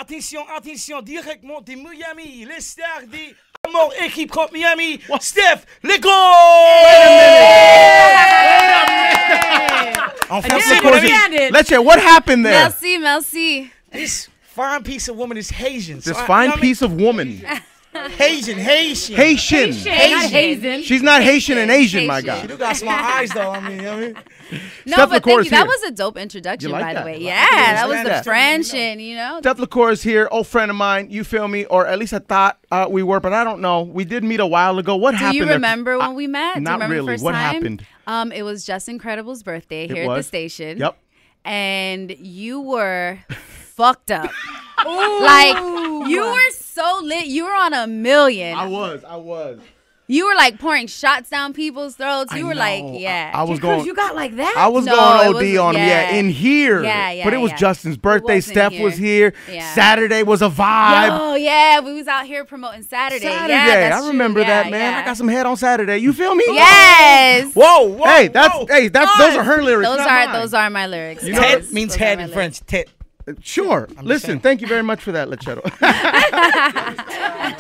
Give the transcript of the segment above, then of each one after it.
Attention, attention, directement de Miami, les stars de Amour Équipe Camp Miami, Steph Lecor! Let's what happened there? Merci, merci. This fine piece of woman is Haitian. This fine piece of woman. Haitian. Haitian. She's not Haitian and Asian, my guy. She do got small eyes, though. I mean, you know what I mean? No, Steph but Lecor thank is you. That here. was a dope introduction, You like by the that? way. Yeah, that was the that. French and, you know. Steph Lecor is here, old friend of mine. You feel me? Or at least I thought we were, but I don't know. We did meet a while ago. What happened? Do you remember when we met? Not Do you remember really. the first What time? happened? It was Just Incredible's birthday here at the station. Yep. And you were fucked up. Like, you were so lit. You were on a million. I was. You were like pouring shots down people's throats. You were like, yeah. I was going. You got like that? I was No, going it OD was- on him. Yeah, in here. Yeah, But it was yeah. Justin's birthday. wasn't Steph here. was here. Yeah. Saturday was a vibe. Oh, yeah. We was out here promoting Saturday. Saturday. Yeah, that's I remember true. that, Yeah, man. yeah. I got some head on Saturday. You feel me? Yes. Whoa. Hey, those are her lyrics. Those not are mine. those are my lyrics. You know- Tet Those means are head my in lyrics. French. Tet. Sure. Listen, saying. thank you very much for that, Lechero.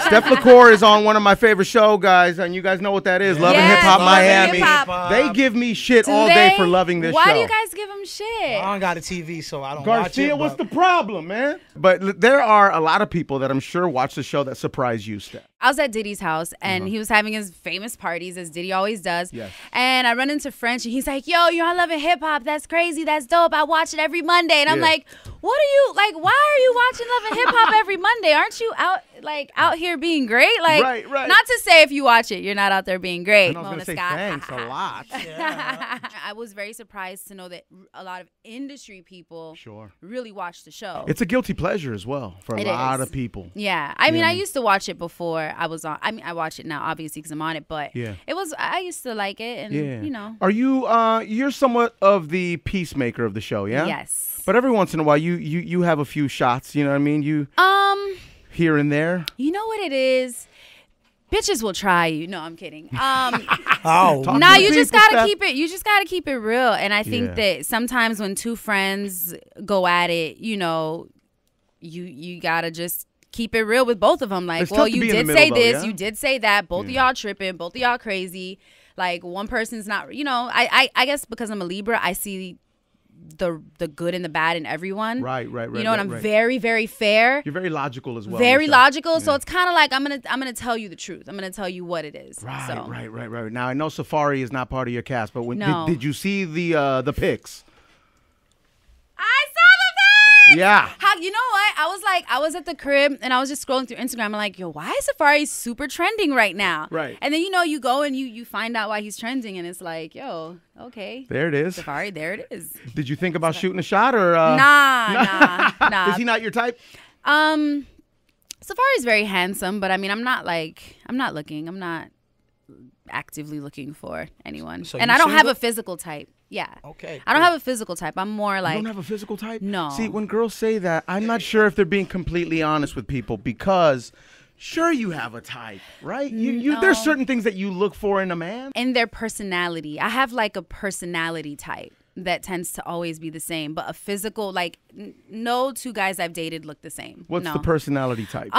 Steph Lecor is on one of my favorite shows, guys, and you guys know what that is. Love and Yes, Hip Hop Love and Miami. Hip Hop. They give me shit Do all day they? for loving this show. Why do you guys give them shit? I don't got a TV, so I don't Garcia, watch it. what's the problem, man? But there are a lot of people that I'm sure watch the show that surprise you, Steph. I was at Diddy's house, and he was having his famous parties, as Diddy always does. Yes. And I run into French, and he's like, yo, you're on Love and Hip Hop. That's crazy. That's dope. I watch it every Monday. And I'm Yeah. like, what are you, like, why are you watching Love and Hip Hop every Monday? Aren't you out here being great? Like, Right. not to say if you watch it, you're not out there being great. And I was going to say Scott. thanks a lot. I was very surprised to know that a lot of industry people Sure. really watch the show. It's a guilty pleasure as well for a It lot is. of people. Yeah, I mean, Yeah. I used to watch it before I was on. I mean, I watch it now, obviously, because I'm on it. But Yeah. I used to like it, and Yeah. you know. Are you, you're somewhat of the peacemaker of the show, yeah? Yes. But every once in a while, you have a few shots, you know what I mean? You here and there. You know what it is? Bitches will try you. No, I'm kidding. Oh. Talk Nah, to the you just people, gotta Steph. keep it. You just gotta keep it real. And I think Yeah. that sometimes when two friends go at it, you know, you gotta just keep it real with both of them. Like, It's well, tough to you be in the did middle, say though, this, yeah? you did say that. Both of y'all tripping. Both of y'all crazy. Like, one person's not. You know, I guess because I'm a Libra, I see the good and the bad in everyone. Right. You know, right, and I'm right. very, very fair. You're very logical as well. Very yourself. logical. So it's kind of like I'm gonna tell you the truth. I'm gonna tell you what it is. Right, So. right. Now I know Safari is not part of your cast, but when No. did you see the pics? I saw the pics. Yeah. How, you know what? I was at the crib and I was just scrolling through Instagram. I'm like, yo, why is Safari super trending right now? Right. And then you go and you find out why he's trending, and it's like, yo, okay, There it is. Safari, there it is. Did you think about shooting a shot or? Nah. Is he not your type? Safari's very handsome, but I mean, I'm not looking. I'm not actively looking for anyone. So And you I don't have single? a physical type. Yeah. Okay. I don't have a physical type. I'm more like. You don't have a physical type? No. See, when girls say that, I'm not sure if they're being completely honest with people because sure you have a type, right? There's No. certain things that you look for in a man. in their personality. I have like a personality type that tends to always be the same, but a physical, like no two guys I've dated look the same. What's No. the personality type?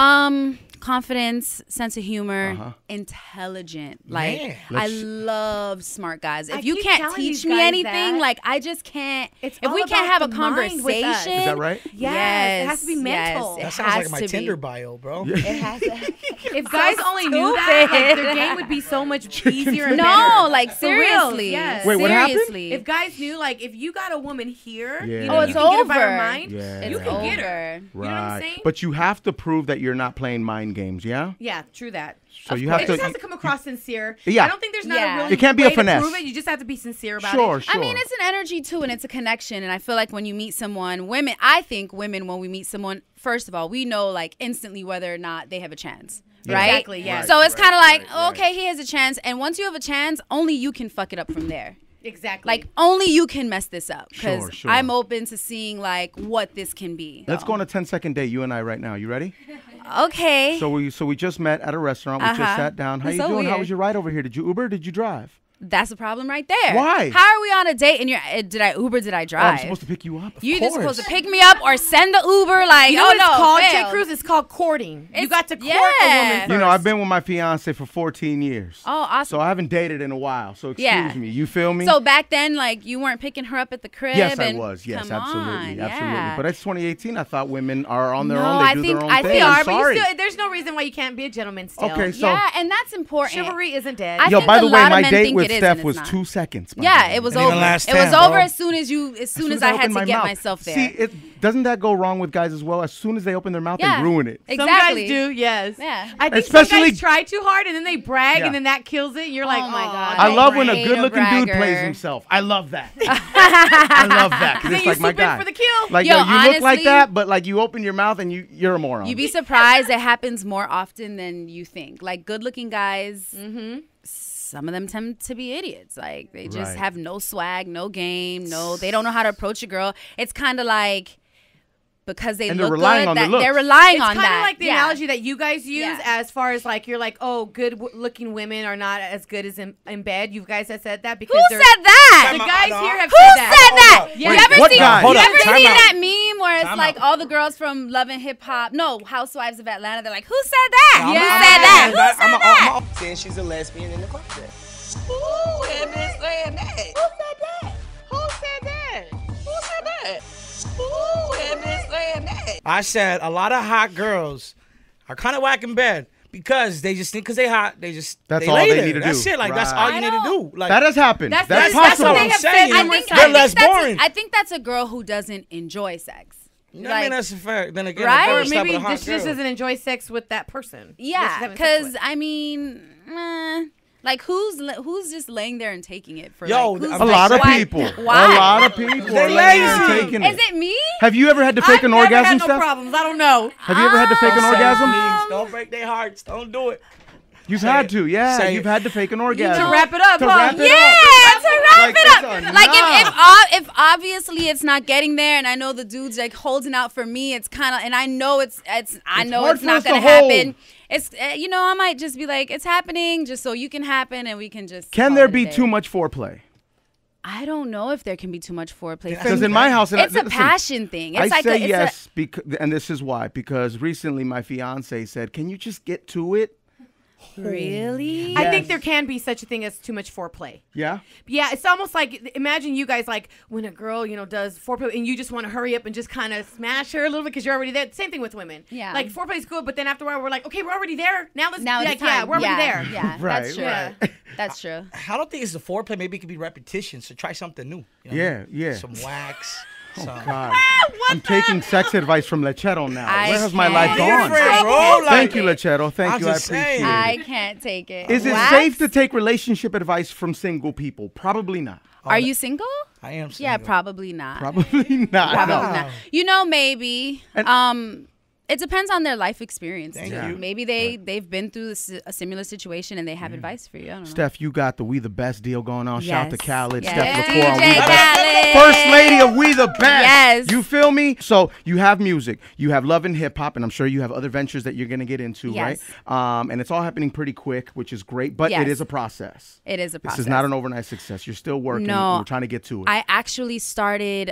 Confidence, sense of humor, Uh-huh. intelligent. Like Man. I love smart guys. I If you keep can't telling teach these me guys anything, that. like I just can't. It's if we all can't about have a the mind with us. conversation, Is that right? Yes, it has to be mental. Yes, That it sounds like has my to Tinder be. bio, bro. It has to. If guys only knew that, like, stupid. their game would be so much easier and No, better. like For real, seriously. yes. Wait, what happened? Seriously. If guys knew, like, if you got a woman here, Yeah. you know, Oh, you it's can get her by her over. mind, Yeah. you It's can get her. over. You know what I'm saying? But you have to prove that you're not playing mind games, yeah? Yeah, true that. So Of you course. have It to- just has to come across sincere. Yeah. I don't think there's not Yeah. a really It can't be a way to finesse. prove it. You just have to be sincere about Sure, it. sure. I mean, it's an energy too, and it's a connection. And I feel like when you meet someone, I think women, when we meet someone, first of all, we know like instantly whether or not they have a chance. Yeah. Right? Exactly, yeah. So it's kind of like, right. okay, he has a chance. And once you have a chance, only you can fuck it up from there. Exactly. Like, only you can mess this up. Because Sure. I'm open to seeing like what this can be. Let's go on a 10-second date, you and I right now. You ready? Okay. So we just met at a restaurant. We just sat down. How That's you so doing? How weird. was your ride over here? Did you Uber or did you drive? That's a problem right there. Why? How are we on a date and did I Uber, did I Oh, drive? I'm supposed to pick you up. Of You course. just supposed to pick me up or send the Uber, like, You know oh what no, it's called, failed. J. Cruz? It's called courting. You It's- got to court a yeah. woman first. You know, I've been with my fiance for 14 years. Oh, awesome. So I haven't dated in a while. So excuse me. You feel me? So back then, like, you weren't picking her up at the crib? Yes, I and, was. Yes, come absolutely. on, Absolutely. yeah. But it's 2018. I thought women are on their No, own. They I do think- their own I thing. think- They I'm are, but sorry. there's no reason why you can't be a gentleman still. Okay, so. Yeah, and that's important. Chivalry isn't dead. I Yo, think by a the way, lot of my men date think with it is, Steph and was it's not. 2 seconds. by Yeah, the way. it was Didn't even over. last It was 10, over bro. as soon as As I had opened to my get mouth. myself there. See, doesn't that go wrong with guys as well? As soon as they open their mouth, Yeah. they ruin it. Exactly. Some guys do, yes. Yeah. I think Especially- some guys try too hard and then they brag Yeah. and then that kills it. You're like, Oh my God. I Don't love when a brag, good-looking a dude bragger. plays himself. I love that. I love that. 'Cause Then it's you like my swoop in guy. for the kill. Like, Yo, yo, you look like honestly- that, but like you open your mouth and you're a moron. You'd be surprised it happens more often than you think. Like, good-looking guys, some of them tend to be idiots. Like, they just Right. have no swag, no game, they don't know how to approach a girl. It's kind of like, because they And they're look relying good, on their that looks. they're relying It's on kind that. of like the Yeah. analogy that you guys use Yeah. as far as like, you're like, oh, good-looking women are not as good as in bed. You guys have said that because Who they're- said that? The Time guys out, here have Who said said that. that? Wait, You ever what seen, guy? Hold you up, ever time seen out. that meme where it's Time like out. all the girls from Love and Hip Hop, no, Housewives of Atlanta, they're like, who said that? I'm- Who I'm- said that? I'm- Who said I'm- that? I'm- Saying she's a lesbian in the closet. Who am I saying that? Who said that? Who said that? Who said that? Who am I saying that? I said a lot of hot girls are kind of whack in bed because they just think because they hot, That's they all lay they there. need to That's do. it. Like that's Right. all you I need to know. do. Like That has happened. That's That's what possible. I'm have said saying. numerous They're times. less boring. I think that's a girl who doesn't enjoy sex. I mean, that's a fact. Then again, Right? a girl Or slept maybe with a hot this just girl. doesn't enjoy sex with that person. Just Yeah, having sex because with. I mean, like who's just laying there and taking it for Yo, like, who's a A lot of why- people. Why? A lot of people They are laying there lazy. taking Is it. it me? Have you ever had to fake I've an never orgasm, had no Steph? problems. I don't know. Have you ever had to fake an Don't say it, orgasm? please. Don't break their hearts. Don't do it. You've Say had it. to, yeah. Say You've it. had to fake an orgasm. To wrap it up, To huh? wrap it Yeah, up. to wrap Like, it that's up. a Like nah. if obviously it's not getting there, and I know the dude's like holding out for me, it's kind of, and I know it's hard for not us to gonna hold. happen. It's I might just be like, it's happening, just so you can happen, and we can just. Can call there it a be day. too much foreplay? I don't know if there can be too much foreplay. Because in my house, and It's a passion thing. It's I like say it's yes, and this is why. Because recently my fiance said, "Can you just get to it?" Really? I think there can be such a thing as too much foreplay. Yeah. Yeah, it's almost like, imagine you guys like when a girl, does foreplay and you just want to hurry up and just kind of smash her a little bit because you're already there. Same thing with women. Yeah. Like foreplay's good, but then after a while we're like, okay, we're already there. Now let's Now like, it's time. yeah, we're already there. Yeah, Right, that's true. right. That's true. I don't think it's the foreplay. Maybe it could be repetition. So try something new. You know? Yeah, yeah. Some wax. Oh some- God. I'm taking sex advice from Lechero now. I Where has my can't. life You're gone? different, bro. Thank Like, you, Lechero. Thank I'm you. I just appreciate saying. it. I can't take it. Is it Wax? safe to take relationship advice from single people? Probably not. Are you single? I am Yeah, single. probably not. Probably not. Probably No. not. You know, maybe. It depends on their life experience. Thank too. you. Maybe they've been through a similar situation and they have advice for you. I don't know. Steph, you got the We the Best deal going on. Shout out to Yes. Khaled, Yes. Steph Lecor on DJ We the Best. Khaled. First lady of We the Best. Yes. You feel me? So you have music, you have love and hip hop, and I'm sure you have other ventures that you're going to get into, Yes. right? And it's all happening pretty quick, which is great, but Yes. it is a process. It is a process. This is not an overnight success. You're still working. No. We're trying to get to it. I actually started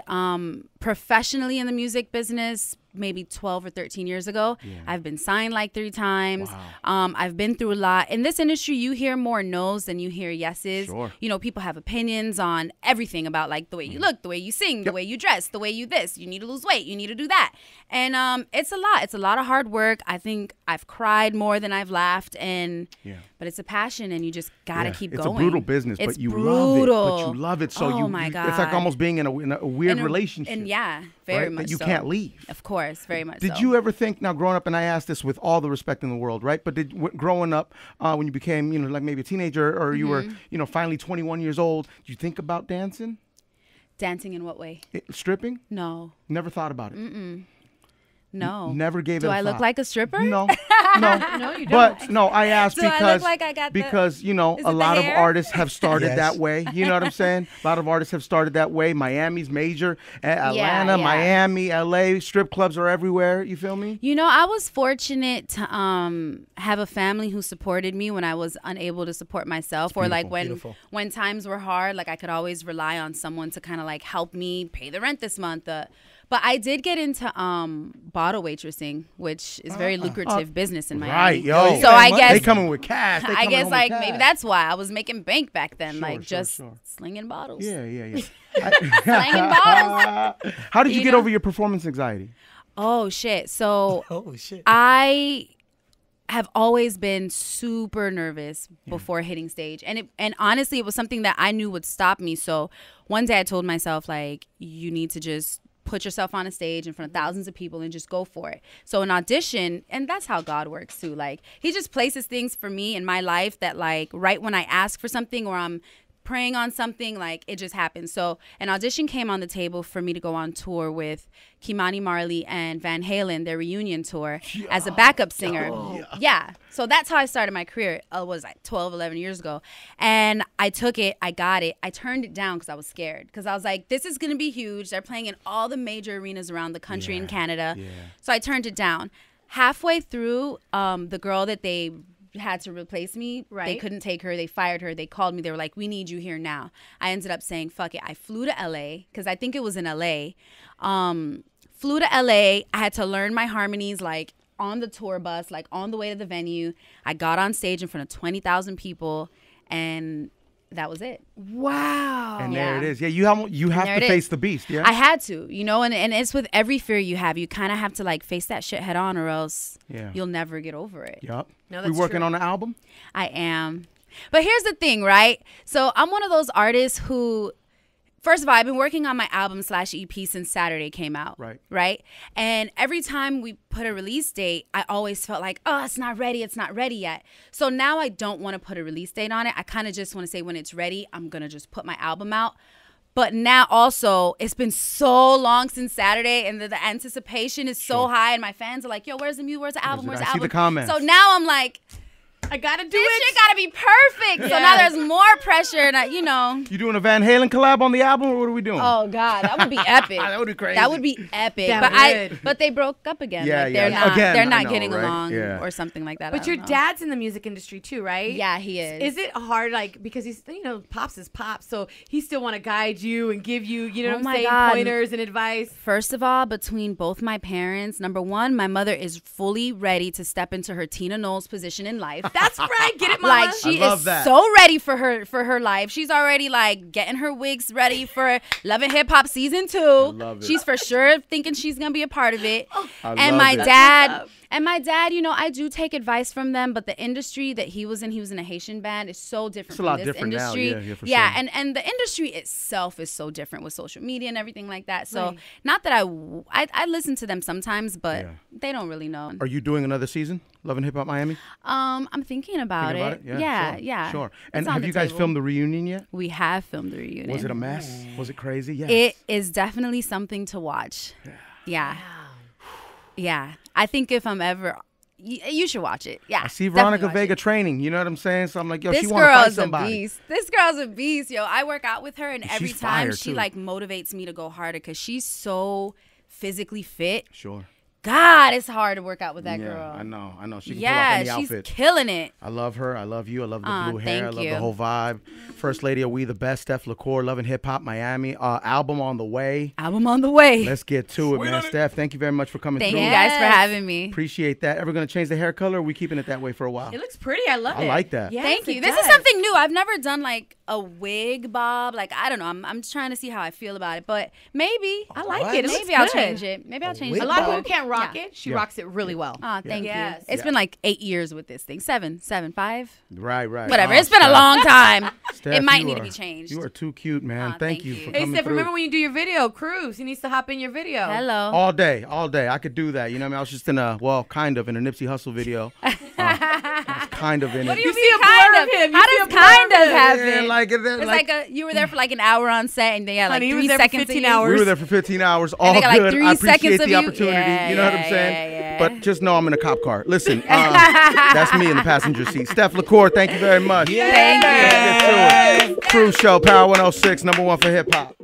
professionally in the music business maybe 12 or 13 years ago. I've been signed like 3 times. I've been through a lot. In this industry, you hear more no's than you hear yeses. Sure. People have opinions on everything about like the way you look, the way you sing, the way you dress, the way you this. You need to lose weight. You need to do that. And it's a lot. It's a lot of hard work. I think I've cried more than I've laughed. But it's a passion, and you just gotta keep it's going. a brutal business, It's but you brutal. love it. But you love it, so Oh my God. it's like almost being in a weird And relationship. And yeah, very right? much That you so. can't leave. Of course, very much Did so. you ever think, now growing up, and I ask this with all the respect in the world, right? But growing up, when you became, like maybe a teenager, or you were, finally 21 years old, did you think about dancing? Dancing in what way? Stripping? No. Never thought about it. No. Never gave it Do a I look thought. like a stripper? No. No, you don't. But no, I asked Do I look because like I got the- because you know Is a it the lot of hair? artists have started Yes. that way. You know what I'm saying? A lot of artists have started that way. Miami's major, Atlanta, yeah. Miami, LA, strip clubs are everywhere. You feel me? You know, I was fortunate to have a family who supported me when I was unable to support myself, or like when times were hard, like I could always rely on someone to kind of like help me pay the rent this month. But I did get into bottle waitressing, which is very lucrative business in Miami. Right, yo. So I guess they coming with cash. They I coming guess home like with maybe cash. that's why I was making bank back then, Sure, just sure. slinging bottles. Yeah. Slinging bottles. How did you You get know? over your performance anxiety? Oh shit. So Oh shit. I have always been super nervous before hitting stage, and honestly, it was something that I knew would stop me. So one day I told myself, like, you need to just put yourself on a stage in front of thousands of people and just go for it. So an audition, and that's how God works too. Like, he just places things for me in my life that, like, right when I ask for something or I'm praying on something, like, it just happens. So an audition came on the table for me to go on tour with Kimani Marley and Van Halen, their reunion tour, as a backup singer. Yeah. So that's how I started my career. It was like 12, 11 years ago. And I took it. I got it. I turned it down because I was scared. Because I was like, this is going to be huge. They're playing in all the major arenas around the country and Canada. Yeah. So I turned it down. Halfway through, the girl that they had to replace me. They couldn't take her. They fired her. They called me. They were like, we need you here now. I ended up saying, fuck it. I flew to LA because I think it was in LA. Flew to LA. I had to learn my harmonies like on the tour bus, like on the way to the venue. I got on stage in front of 20,000 people, and that was it. Wow. And there it is. Yeah, you have to face the beast. Yeah, I had to, you know, and it's with every fear you have. You kind of have to like face that shit head on, or else you'll never get over it. Yep. No, we working on an album? I am. But here's the thing, right? So I'm one of those artists who, first of all, I've been working on my album /EP since Saturday came out. Right. And every time we put a release date, I always felt like, oh, it's not ready. It's not ready yet. So now I don't want to put a release date on it. I kind of just want to say when it's ready, I'm going to just put my album out. But now also, it's been so long since Saturday, and the anticipation is so high, and my fans are like, yo, where's the music? Where's the album? Where's the album? I see the comments. So now I'm like, I gotta do this it. shit gotta be perfect. So now there's more pressure, and you know. You doing a Van Halen collab on the album, or what are we doing? Oh God, that would be epic. That would be crazy. That would be epic. But they broke up again. Yeah, like, yeah. They're not I know, getting right? along Yeah. or something like that. But your dad's in the music industry too, right? Yeah, he is. Is it hard, like, because he's, you know, Pops is Pops, so he still want to guide you and give you, you know what I'm saying, God. pointers and advice? First of all, between both my parents, number one, my mother is fully ready to step into her Tina Knowles position in life. That's right. Get it, Mama. Like, she love is that. so ready for her life. She's already like getting her wigs ready for Love and Hip Hop season 2. love it. She's for sure thinking she's gonna be a part of it. I And love my it. dad, you know, I do take advice from them, but the industry that he was in a Haitian band, is so different It's a from lot this different now. industry. Yeah, for sure. and the industry itself is so different with social media and everything like that. So not that I listen to them sometimes, but they don't really know. Are you doing another season, Love and Hip Hop Miami? I'm thinking about it. Yeah. Sure. It's And on have the you guys table. filmed the reunion yet? We have filmed the reunion. Was it a mess? Was it crazy? Yes. It is definitely something to watch. Yeah. Yeah. I think if I'm ever, you should watch it. Yeah. I see definitely Veronica watch Vega it. training. You know what I'm saying? So I'm like, yo, This she want to fight girl's a somebody. beast. This girl's a beast, yo. I work out with her, and every She's time fire, she too. like motivates me to go harder because she's so physically fit. Sure. God, it's hard to work out with that girl. I know. She can Yeah, pull off any she's outfit. killing it. I love her. I love you. I love the blue hair. I thank love you. the whole vibe. First Lady of We the Best, Steph Lecor, Love and Hip Hop Miami. Album on the way. Album on the way. Let's get to it, man. Steph, thank you very much for coming Thank through. you guys for having me. Appreciate that. Ever gonna change the hair color? Or are we keeping it that way for a while? It looks pretty. I love it. I like that. Yes, Thank you. it This is does. something new. I've never done like a wig bob. Like, I don't know. I'm trying to see how I feel about it, but maybe I like it. It looks maybe I'll good. change it. Maybe I'll change A it. lot of people can't rock Yeah. it. She rocks it really well. Oh, thank Yes. you. It's been like 8 years with this thing. 7, 5. Right. Whatever. Oh, It's been a Steph. long time. Steph, it might you need to are- be changed. You are too cute, man. Aw, thank thank you you. for Hey, coming Steph, through. remember when you do your video, Cruz? He needs to hop in your video. Hello. All day. I could do that. You know what I mean? I was just in kind of in a Nipsey Hussle video. I was kind of in it. What do you see mean a blur kind of of? him. You How see does a blur kind of of him. happen? Yeah, like, It's like you were there for like an hour on set, and they had like Honey, he 3 was there for seconds. 15 of you. hours. we were there for 15 hours. All And they got like good. 3 I seconds appreciate of the you. opportunity. Yeah, you know what I'm yeah, saying? yeah, yeah. but just know I'm in a cop car. Listen, that's me in the passenger seat. Steph Lecor, thank you very much. Thank you. Let's get to it. Cruise Show, Power 106, #1 for hip hop.